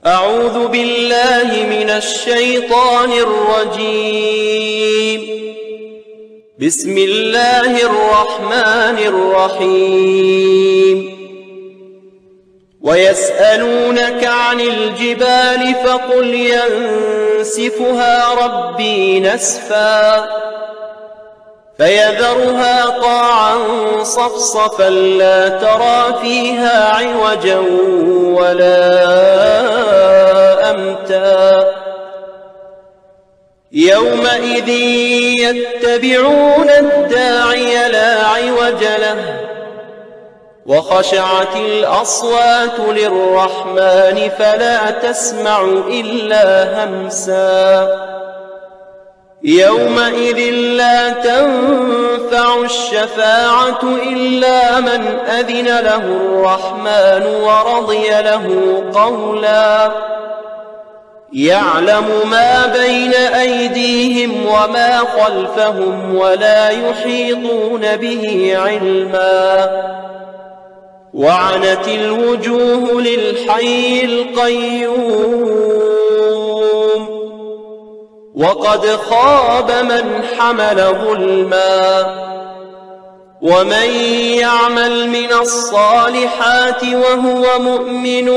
أعوذ بالله من الشيطان الرجيم. بسم الله الرحمن الرحيم. ويسألونك عن الجبال فقل ينسفها ربي نسفا فيذرها قاعا صفصفا لا ترى فيها عوجا ولا أمتا يومئذ يتبعون الداعي لا عوج له وخشعت الأصوات للرحمن فلا تسمع إلا همسا يومئذ لا تنفع الشفاعة إلا من أذن له الرحمن ورضي له قولا يعلم ما بين أيديهم وما خلفهم ولا يحيطون به علما وعنت الوجوه للحي القيوم وقد خاب من حمل ظلما ومن يعمل من الصالحات وهو مؤمن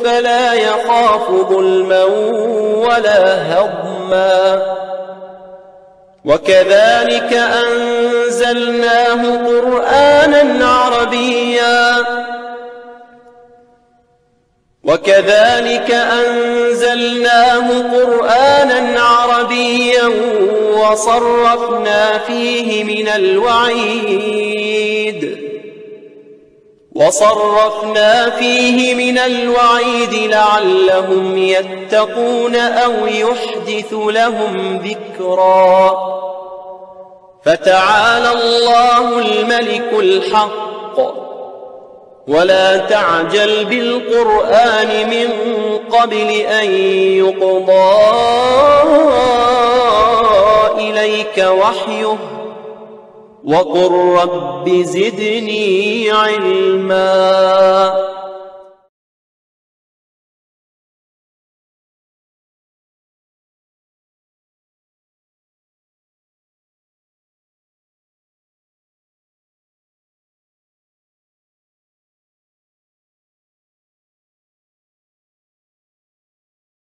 فلا يخاف ظلما ولا هضما وكذلك أنزلناه قرآنا عربيا وصرفنا فيه من الوعيد لعلهم يتقون أو يحدث لهم ذكرا فتعالى الله الملك الحق ولا تعجل بالقرآن من قبل أن يقضى إليك وحيه وقل رب زدني علما